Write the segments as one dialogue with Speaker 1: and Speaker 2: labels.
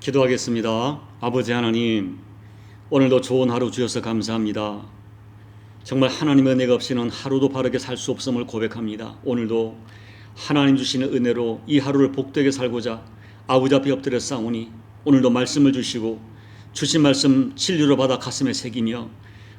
Speaker 1: 기도하겠습니다. 아버지 하나님, 오늘도 좋은 하루 주셔서 감사합니다. 정말 하나님의 은혜가 없이는 하루도 바르게 살 수 없음을 고백합니다. 오늘도 하나님 주시는 은혜로 이 하루를 복되게 살고자 아버지 앞에 엎드려 싸우니 오늘도 말씀을 주시고 주신 말씀 진리로 받아 가슴에 새기며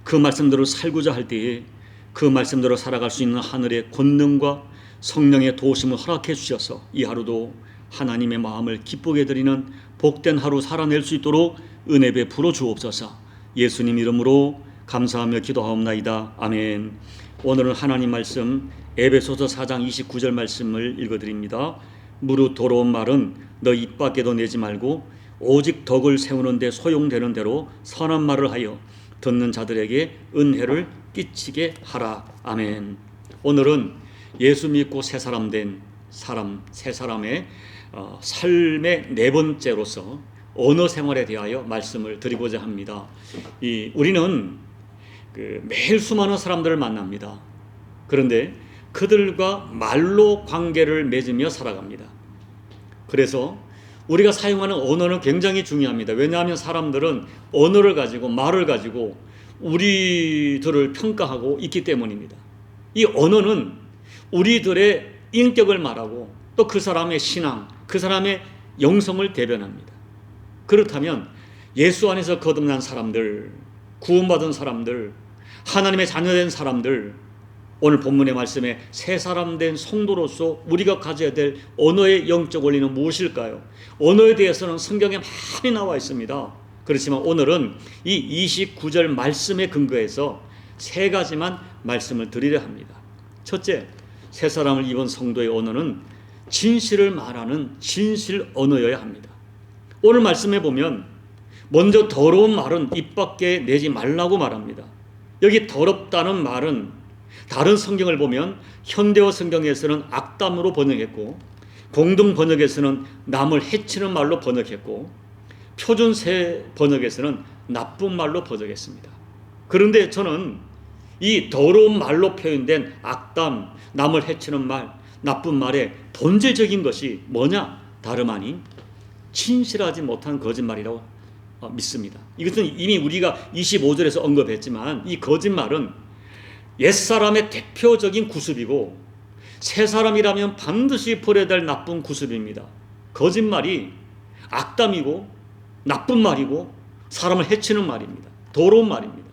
Speaker 1: 그 말씀대로 살고자 할 때에 그 말씀대로 살아갈 수 있는 하늘의 권능과 성령의 도우심을 허락해 주셔서 이 하루도 하나님의 마음을 기쁘게 드리는 복된 하루 살아낼 수 있도록 은혜 베풀어 주옵소서. 예수님 이름으로 감사하며 기도하옵나이다. 아멘. 오늘은 하나님 말씀 에베소서 4장 29절 말씀을 읽어드립니다. 무릇 더러운 말은 너 입 밖에도 내지 말고 오직 덕을 세우는 데 소용되는 대로 선한 말을 하여 듣는 자들에게 은혜를 끼치게 하라. 아멘. 오늘은 예수 믿고 새 사람 된 세 사람의 삶의 네 번째로서 언어 생활에 대하여 말씀을 드리고자 합니다. 우리는 매일 수많은 사람들을 만납니다. 그런데 그들과 말로 관계를 맺으며 살아갑니다. 그래서 우리가 사용하는 언어는 굉장히 중요합니다. 왜냐하면 사람들은 언어를 가지고 말을 가지고 우리들을 평가하고 있기 때문입니다. 이 언어는 우리들의 인격을 말하고 또 그 사람의 신앙, 그 사람의 영성을 대변합니다. 그렇다면 예수 안에서 거듭난 사람들, 구원받은 사람들, 하나님의 자녀된 사람들, 오늘 본문의 말씀에 새 사람 된 성도로서 우리가 가져야 될 언어의 영적 원리는 무엇일까요? 언어에 대해서는 성경에 많이 나와 있습니다. 그렇지만 오늘은 이 29절 말씀에 근거해서 세 가지만 말씀을 드리려 합니다. 첫째, 새 사람을 입은 성도의 언어는 진실을 말하는 진실 언어여야 합니다. 오늘 말씀해 보면 먼저 더러운 말은 입 밖에 내지 말라고 말합니다. 여기 더럽다는 말은 다른 성경을 보면 현대어 성경에서는 악담으로 번역했고 공동 번역에서는 남을 해치는 말로 번역했고 표준세 번역에서는 나쁜 말로 번역했습니다. 그런데 저는 이 더러운 말로 표현된 악담, 남을 해치는 말, 나쁜 말의 본질적인 것이 뭐냐? 다름 아닌 진실하지 못한 거짓말이라고 믿습니다. 이것은 이미 우리가 25절에서 언급했지만 이 거짓말은 옛사람의 대표적인 구습이고 새 사람이라면 반드시 버려야 될 나쁜 구습입니다. 거짓말이 악담이고 나쁜 말이고 사람을 해치는 말입니다. 더러운 말입니다.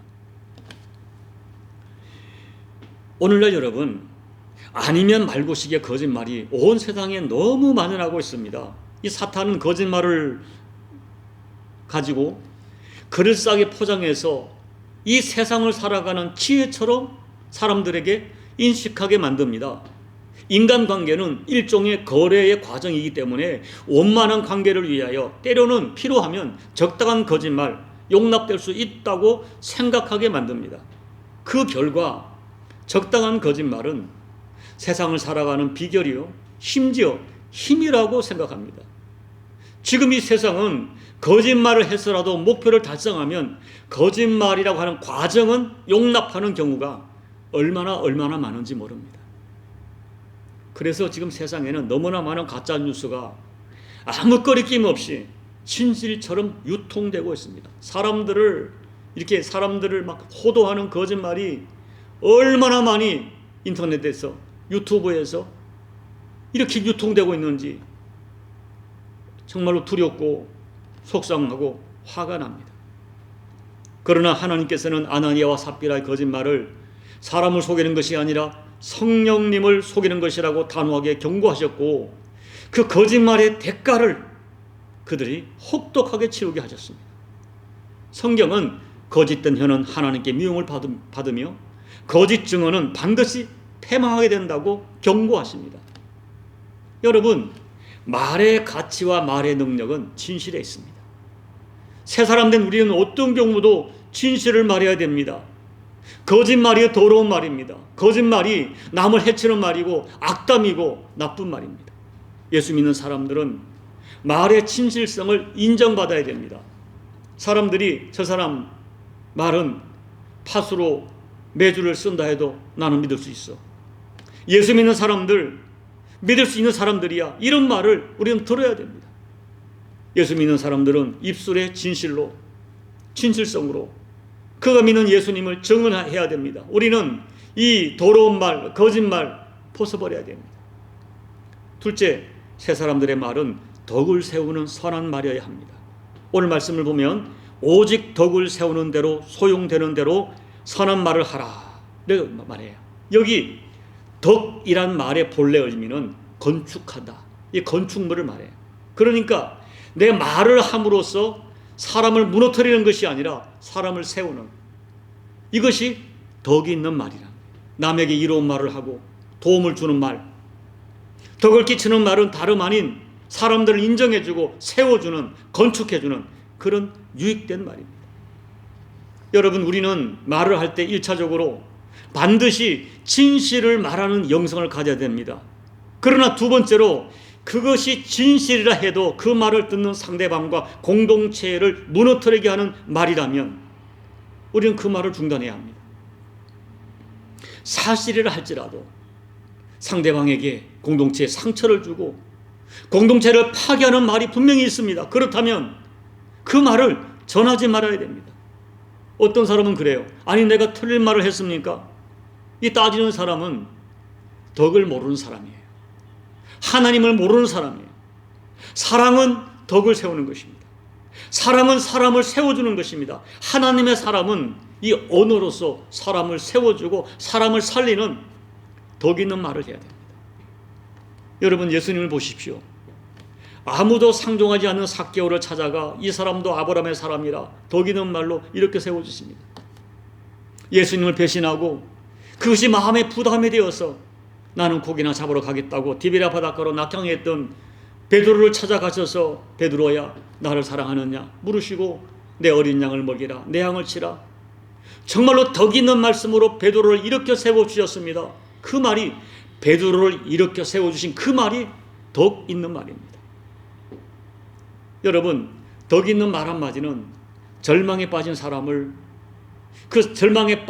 Speaker 1: 오늘날 여러분, 아니면 말고식의 거짓말이 온 세상에 너무 만연하고 있습니다. 이 사탄은 거짓말을 가지고 그럴싸하게 포장해서 이 세상을 살아가는 지혜처럼 사람들에게 인식하게 만듭니다. 인간관계는 일종의 거래의 과정이기 때문에 원만한 관계를 위하여 때로는 필요하면 적당한 거짓말, 용납될 수 있다고 생각하게 만듭니다. 그 결과 적당한 거짓말은 세상을 살아가는 비결이요, 심지어 힘이라고 생각합니다. 지금 이 세상은 거짓말을 해서라도 목표를 달성하면 거짓말이라고 하는 과정은 용납하는 경우가 얼마나 많은지 모릅니다. 그래서 지금 세상에는 너무나 많은 가짜 뉴스가 아무 거리낌 없이 진실처럼 유통되고 있습니다. 사람들을 막 호도하는 거짓말이 얼마나 많이 인터넷에서, 유튜브에서 이렇게 유통되고 있는지 정말로 두렵고 속상하고 화가 납니다. 그러나 하나님께서는 아나니아와 삽비라의 거짓말을 사람을 속이는 것이 아니라 성령님을 속이는 것이라고 단호하게 경고하셨고 그 거짓말의 대가를 그들이 혹독하게 치르게 하셨습니다. 성경은 거짓된 혀는 하나님께 미움을 받으며 거짓 증언은 반드시 패망하게 된다고 경고하십니다. 여러분, 말의 가치와 말의 능력은 진실에 있습니다. 새 사람 된 우리는 어떤 경우도 진실을 말해야 됩니다. 거짓말이 더러운 말입니다. 거짓말이 남을 해치는 말이고 악담이고 나쁜 말입니다. 예수 믿는 사람들은 말의 진실성을 인정받아야 됩니다. 사람들이 저 사람 말은 팥으로 메주를 쓴다 해도 나는 믿을 수 있어. 예수 믿는 사람들, 믿을 수 있는 사람들이야. 이런 말을 우리는 들어야 됩니다. 예수 믿는 사람들은 입술의 진실로, 진실성으로 그가 믿는 예수님을 증언해야 됩니다. 우리는 이 더러운 말, 거짓말 벗어버려야 됩니다. 둘째, 새 사람들의 말은 덕을 세우는 선한 말이어야 합니다. 오늘 말씀을 보면 오직 덕을 세우는 대로, 소용되는 대로 선한 말을 하라 이렇게 말해요. 여기 덕이란 말의 본래 의미는 건축하다, 이 건축물을 말해요. 그러니까 내 말을 함으로써 사람을 무너뜨리는 것이 아니라 사람을 세우는, 이것이 덕이 있는 말이라. 남에게 이로운 말을 하고 도움을 주는 말, 덕을 끼치는 말은 다름 아닌 사람들을 인정해주고 세워주는, 건축해주는 그런 유익된 말입니다. 여러분, 우리는 말을 할 때 1차적으로 반드시 진실을 말하는 영성을 가져야 됩니다. 그러나 두 번째로 그것이 진실이라 해도 그 말을 듣는 상대방과 공동체를 무너뜨리게 하는 말이라면 우리는 그 말을 중단해야 합니다. 사실이라 할지라도 상대방에게 공동체에 상처를 주고 공동체를 파괴하는 말이 분명히 있습니다. 그렇다면 그 말을 전하지 말아야 됩니다. 어떤 사람은 그래요. 아니, 내가 틀린 말을 했습니까? 이 따지는 사람은 덕을 모르는 사람이에요. 하나님을 모르는 사람이에요. 사랑은 덕을 세우는 것입니다. 사랑은 사람을 세워주는 것입니다. 하나님의 사람은 이 언어로서 사람을 세워주고 사람을 살리는 덕 있는 말을 해야 됩니다. 여러분, 예수님을 보십시오. 아무도 상종하지 않는 삭개오를 찾아가 이 사람도 아브라함의 사람이라 덕 있는 말로 이렇게 세워주십니다. 예수님을 배신하고 그것이 마음의 부담이 되어서 나는 고기나 잡으러 가겠다고 디베랴 바닷가로 낙향했던 베드로를 찾아가셔서 베드로야, 나를 사랑하느냐 물으시고 내 어린 양을 먹이라, 내 양을 치라. 정말로 덕 있는 말씀으로 베드로를 일으켜 세워주셨습니다. 그 말이, 베드로를 일으켜 세워주신 그 말이 덕 있는 말입니다. 여러분, 덕 있는 말 한마디는 절망에 빠진 사람을 그 절망의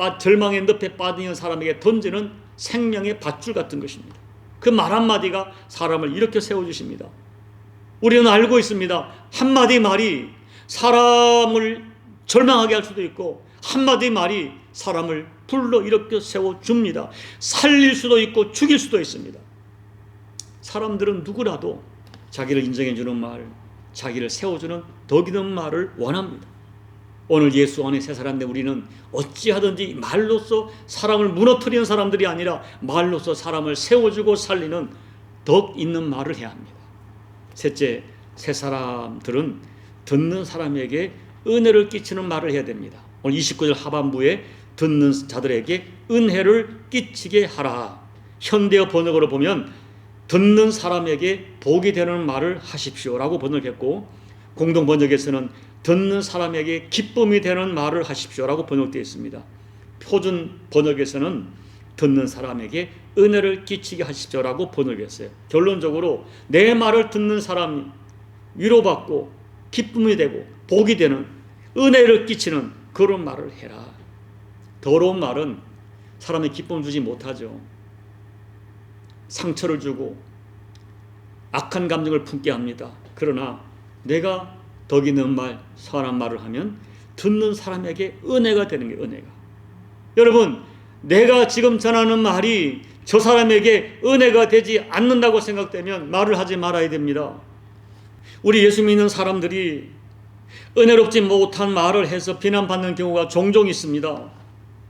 Speaker 1: 늪에 빠진 사람에게 던지는 생명의 밧줄 같은 것입니다. 그 말 한마디가 사람을 일으켜 세워주십니다. 우리는 알고 있습니다. 한마디 말이 사람을 절망하게 할 수도 있고 한마디 말이 사람을 불러 일으켜 세워줍니다. 살릴 수도 있고 죽일 수도 있습니다. 사람들은 누구라도 자기를 인정해주는 말, 자기를 세워주는 덕 있는 말을 원합니다. 오늘 예수 안에 새 사람인데 우리는 어찌하든지 말로써 사람을 무너뜨리는 사람들이 아니라 말로써 사람을 세워주고 살리는 덕 있는 말을 해야 합니다. 셋째, 새 사람들은 듣는 사람에게 은혜를 끼치는 말을 해야 됩니다. 오늘 29절 하반부에 듣는 자들에게 은혜를 끼치게 하라. 현대어 번역으로 보면 듣는 사람에게 복이 되는 말을 하십시오라고 번역했고, 공동 번역에서는 듣는 사람에게 기쁨이 되는 말을 하십시오라고 번역되어 있습니다. 표준 번역에서는 듣는 사람에게 은혜를 끼치게 하십시오라고 번역했어요. 결론적으로 내 말을 듣는 사람이 위로받고 기쁨이 되고 복이 되는, 은혜를 끼치는 그런 말을 해라. 더러운 말은 사람의 기쁨을 주지 못하죠. 상처를 주고 악한 감정을 품게 합니다. 그러나 내가 덕 있는 말, 선한 말을 하면 듣는 사람에게 은혜가 되는 게 은혜가. 여러분, 내가 지금 전하는 말이 저 사람에게 은혜가 되지 않는다고 생각되면 말을 하지 말아야 됩니다. 우리 예수 믿는 사람들이 은혜롭지 못한 말을 해서 비난받는 경우가 종종 있습니다.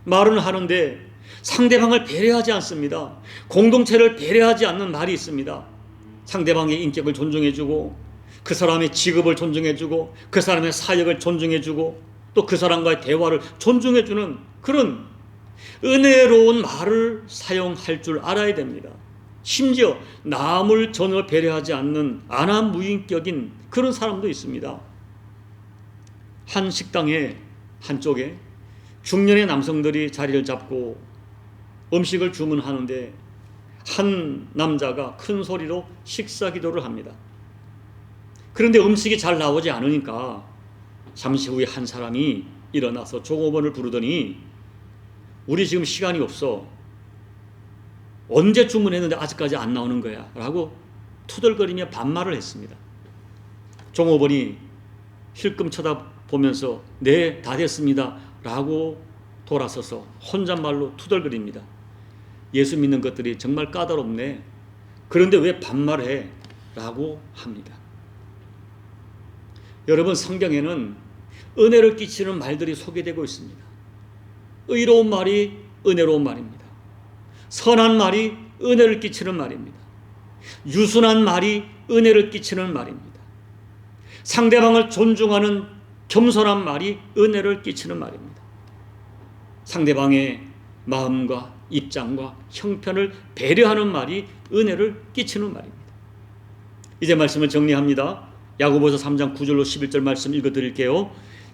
Speaker 1: 말은 하는데 상대방을 배려하지 않습니다. 공동체를 배려하지 않는 말이 있습니다. 상대방의 인격을 존중해주고 그 사람의 직업을 존중해주고 그 사람의 사역을 존중해주고 또 그 사람과의 대화를 존중해주는 그런 은혜로운 말을 사용할 줄 알아야 됩니다. 심지어 남을 전혀 배려하지 않는 안하무인격인 그런 사람도 있습니다. 한 식당에 한쪽에 중년의 남성들이 자리를 잡고 음식을 주문하는데 한 남자가 큰 소리로 식사 기도를 합니다. 그런데 음식이 잘 나오지 않으니까 잠시 후에 한 사람이 일어나서 종업원을 부르더니 우리 지금 시간이 없어. 언제 주문했는데 아직까지 안 나오는 거야 라고 투덜거리며 반말을 했습니다. 종업원이 힐끔 쳐다보면서 네, 다 됐습니다 라고 돌아서서 혼잣말로 투덜거립니다. 예수 믿는 것들이 정말 까다롭네. 그런데 왜 반말해? 라고 합니다. 여러분, 성경에는 은혜를 끼치는 말들이 소개되고 있습니다. 의로운 말이 은혜로운 말입니다. 선한 말이 은혜를 끼치는 말입니다. 유순한 말이 은혜를 끼치는 말입니다. 상대방을 존중하는 겸손한 말이 은혜를 끼치는 말입니다. 상대방의 마음과 입장과 형편을 배려하는 말이 은혜를 끼치는 말입니다. 이제 말씀을 정리합니다. 야고보서 3장 9절로 11절 말씀 읽어드릴게요.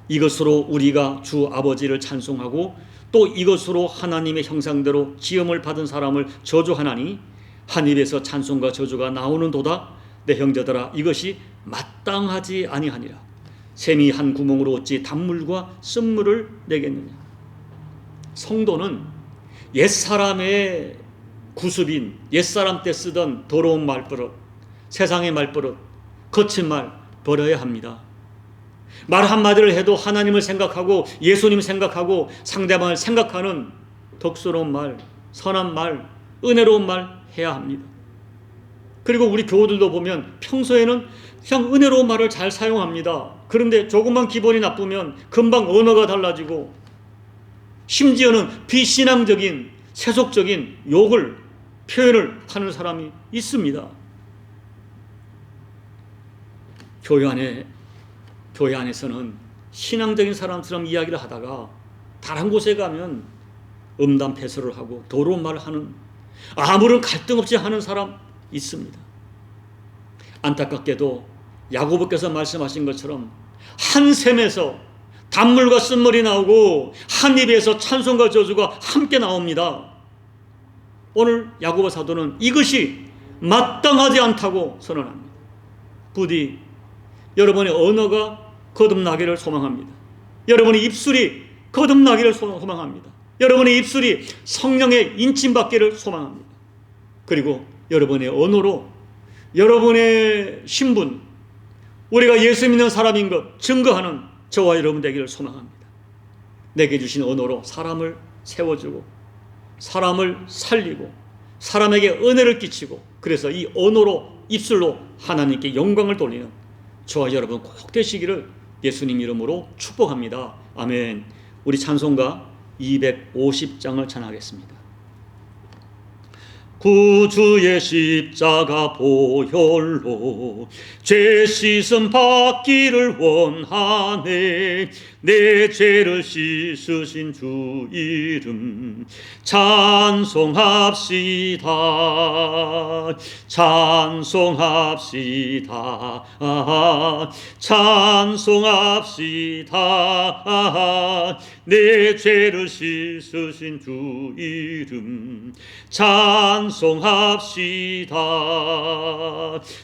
Speaker 1: 이것으로 우리가 주 아버지를 찬송하고 또 이것으로 하나님의 형상대로 지음을 받은 사람을 저주하나니 한 입에서 찬송과 저주가 나오는도다. 내 형제들아, 이것이 마땅하지 아니하니라. 샘이 한 구멍으로 어찌 단물과 쓴물을 내겠느냐. 성도는 옛사람의 구습인, 옛사람 때 쓰던 더러운 말버릇, 세상의 말버릇, 거친 말 버려야 합니다. 말 한마디를 해도 하나님을 생각하고 예수님 생각하고 상대방을 생각하는 덕스러운 말, 선한 말, 은혜로운 말 해야 합니다. 그리고 우리 교우들도 보면 평소에는 그냥 은혜로운 말을 잘 사용합니다. 그런데 조금만 기분이 나쁘면 금방 언어가 달라지고 심지어는 비신앙적인 세속적인 욕을 표현을 하는 사람이 있습니다. 교회 안에서는 신앙적인 사람처럼 이야기를 하다가 다른 곳에 가면 음담패설을 하고 더러운 말을 하는, 아무런 갈등 없이 하는 사람 있습니다. 안타깝게도 야고보께서 말씀하신 것처럼 한 샘에서 단물과 쓴물이 나오고 한 입에서 찬송과 저주가 함께 나옵니다. 오늘 야고보 사도는 이것이 마땅하지 않다고 선언합니다. 부디 여러분의 언어가 거듭나기를 소망합니다. 여러분의 입술이 거듭나기를 소망합니다. 여러분의 입술이 성령의 인침받기를 소망합니다. 그리고 여러분의 언어로 여러분의 신분, 우리가 예수 믿는 사람인 것 증거하는 저와 여러분 되기를 소망합니다. 내게 주신 언어로 사람을 세워주고 사람을 살리고 사람에게 은혜를 끼치고, 그래서 이 언어로, 입술로 하나님께 영광을 돌리는 저와 여러분 꼭 되시기를 예수님 이름으로 축복합니다. 아멘. 우리 찬송가 250장을 찬하겠습니다. 구주의 십자가 보혈로 죄 씻음 받기를 원하네. 내 죄를 씻으신 주 이름 찬송합시다. 찬송합시다. 찬송합시다. 내 죄를 씻으신 주 이름 찬송합시다.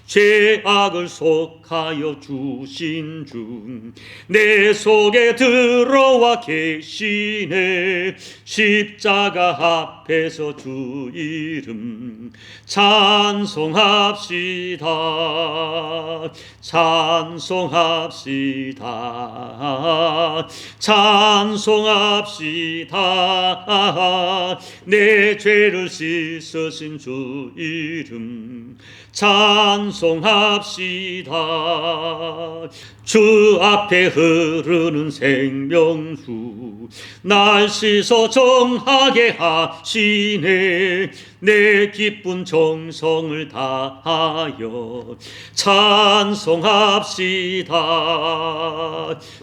Speaker 1: 죄악을 속하여 주신 주 내 속에 들어와 계시네. 십자가 앞에서 주 이름 찬송합시다. 찬송합시다. 찬송합시다. 내 죄를 씻으신 주 이름 찬송합시다. 주 앞에 흐르는 생명수 날 씻어 정하게 하시네. 내 기쁜 정성을 다하여 찬송합시다.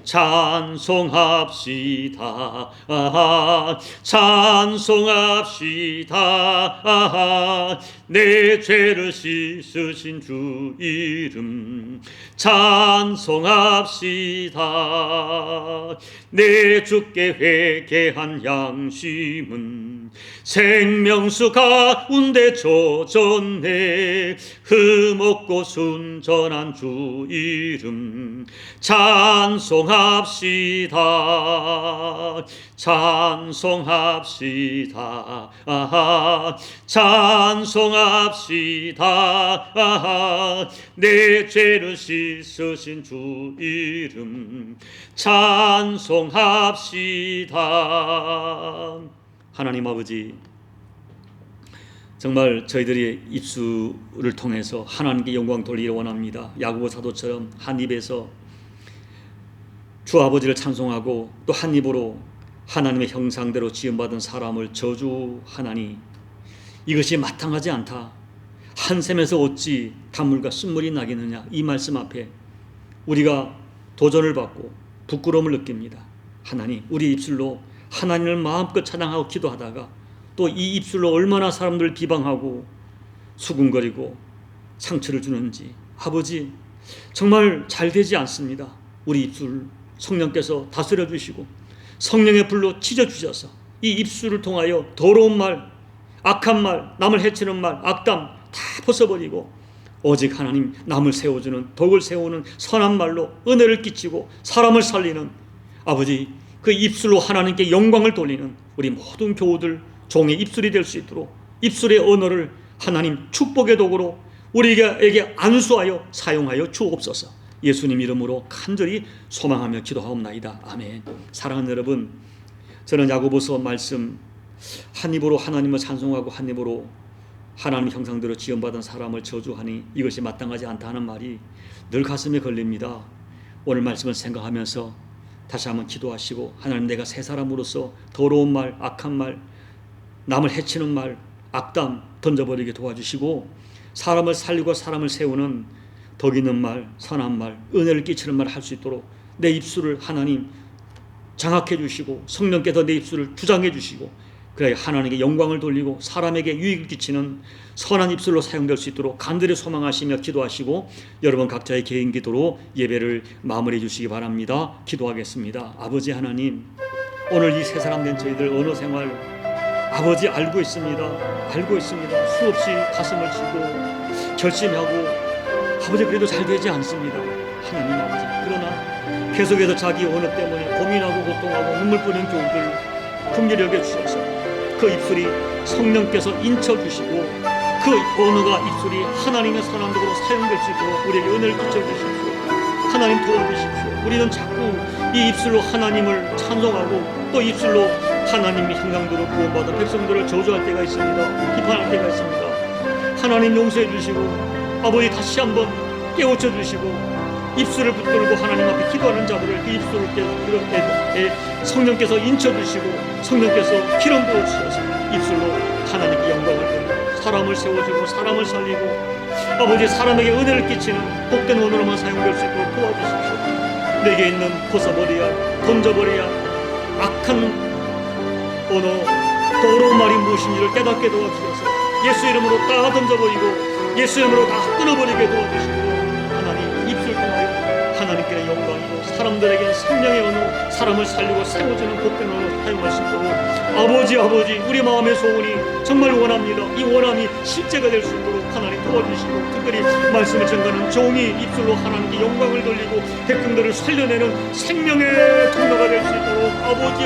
Speaker 1: 찬송합시다. 찬송합시다. 내 죄를 씻으신 주 이름 찬송합시다. 내 주께 회개한 양심은 생명수 가운데 젖었네. 흠없고 순전한 주 이름 찬송합시다. 찬송합시다. 찬송합시다. 내 죄를 씻으신 주 이름 찬송합시다. 하나님 아버지, 정말 저희들이 입술을 통해서 하나님께 영광 돌리기를 원합니다. 야고보 사도처럼 한 입에서 주 아버지를 찬송하고 또 한 입으로 하나님의 형상대로 지음받은 사람을 저주하나니 이것이 마땅하지 않다. 한 샘에서 어찌 단물과 쓴물이 나겠느냐. 이 말씀 앞에 우리가 도전을 받고 부끄러움을 느낍니다. 하나님, 우리 입술로 하나님을 마음껏 찬양하고 기도하다가 또 이 입술로 얼마나 사람들을 비방하고 수군거리고 상처를 주는지 아버지 정말 잘 되지 않습니다. 우리 입술 성령께서 다스려 주시고 성령의 불로 찢어 주셔서 이 입술을 통하여 더러운 말, 악한 말, 남을 해치는 말, 악담 다 벗어버리고 오직 하나님 남을 세워주는, 덕을 세우는 선한 말로 은혜를 끼치고 사람을 살리는 아버지, 그 입술로 하나님께 영광을 돌리는 우리 모든 교우들 종의 입술이 될 수 있도록 입술의 언어를 하나님 축복의 도구로 우리에게 안수하여 사용하여 주옵소서. 예수님 이름으로 간절히 소망하며 기도하옵나이다. 아멘. 사랑하는 여러분, 저는 야고보서 말씀 한 입으로 하나님을 찬송하고 한 입으로 하나님 형상대로 지음받은 사람을 저주하니 이것이 마땅하지 않다 하는 말이 늘 가슴에 걸립니다. 오늘 말씀을 생각하면서 다시 한번 기도하시고 하나님, 내가 새 사람으로서 더러운 말, 악한 말, 남을 해치는 말, 악담 던져버리게 도와주시고 사람을 살리고 사람을 세우는 덕 있는 말, 선한 말, 은혜를 끼치는 말을 할 수 있도록 내 입술을 하나님 장악해 주시고 성령께서 내 입술을 주장해 주시고 그래야 하나님께 영광을 돌리고 사람에게 유익을 끼치는 선한 입술로 사용될 수 있도록 간절히 소망하시며 기도하시고 여러분 각자의 개인 기도로 예배를 마무리해 주시기 바랍니다. 기도하겠습니다. 아버지 하나님, 오늘 이 세 사람 된 저희들 언어 생활 아버지 알고 있습니다. 알고 있습니다. 수없이 가슴을 치고 결심하고 아버지 그래도 잘 되지 않습니다. 하나님 아버지, 그러나 계속해서 자기 언어 때문에 고민하고 고통하고 눈물 뿌리는 교우들 긍휼히 여겨주셔서 그 입술이 성령께서 인쳐주시고 그 언어가 입술이 하나님의 선한 도구로 사용될 수 있도록 우리에게 은혜를 끼쳐주십시오. 하나님 도와주십시오. 우리는 자꾸 이 입술로 하나님을 찬송하고 또 입술로 하나님의 형상대로 구원받은 백성들을 저주할 때가 있습니다. 비판할 때가 있습니다. 하나님 용서해 주시고 아버지 다시 한번 깨우쳐 주시고 입술을 붙들고 하나님 앞에 기도하는 자들을 그 입술을 이렇게 성령께서 인쳐 주시고 성령께서 기름 부어 주셔서 입술로 하나님께 영광을 돌리고 사람을 세워주고 사람을 살리고 아버지 사람에게 은혜를 끼치는 복된 언어로만 사용될 수 있도록 도와주십시오. 내게 있는 벗어버려야 던져버려야 악한 언어, 더러운 말이 무엇인지를 깨닫게 도와주셔서 예수 이름으로 다 던져버리고 예수 이름으로 다 끊어버리게 도와주시고 하나님 입술 통하여 하나님께 영광이고 사람들에게 성령의 언어, 사람을 살리고 세워주는 복된 언어로 사용할 수 있도록 아버지 우리 마음의 소원이 정말 원합니다. 이 원함이 실제가 될 수 있도록 하나님 도와주시고 특별히 말씀을 전가하는 종이 입술로 하나님께 영광을 돌리고 백성들을 살려내는 생명의 통로가 될 수 있도록 아버지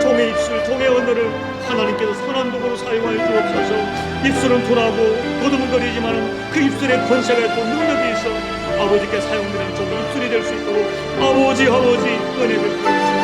Speaker 1: 종의 입술, 종의 언어를 하나님께서 선한 도구로 사용하여 주옵소서. 입술은 둔하고 도둑거리지만 그 입술에 권세가 있고 능력이 있어 아버지께 사용되는 종의 입술이 될 수 있도록 아버지 은혜 베풀어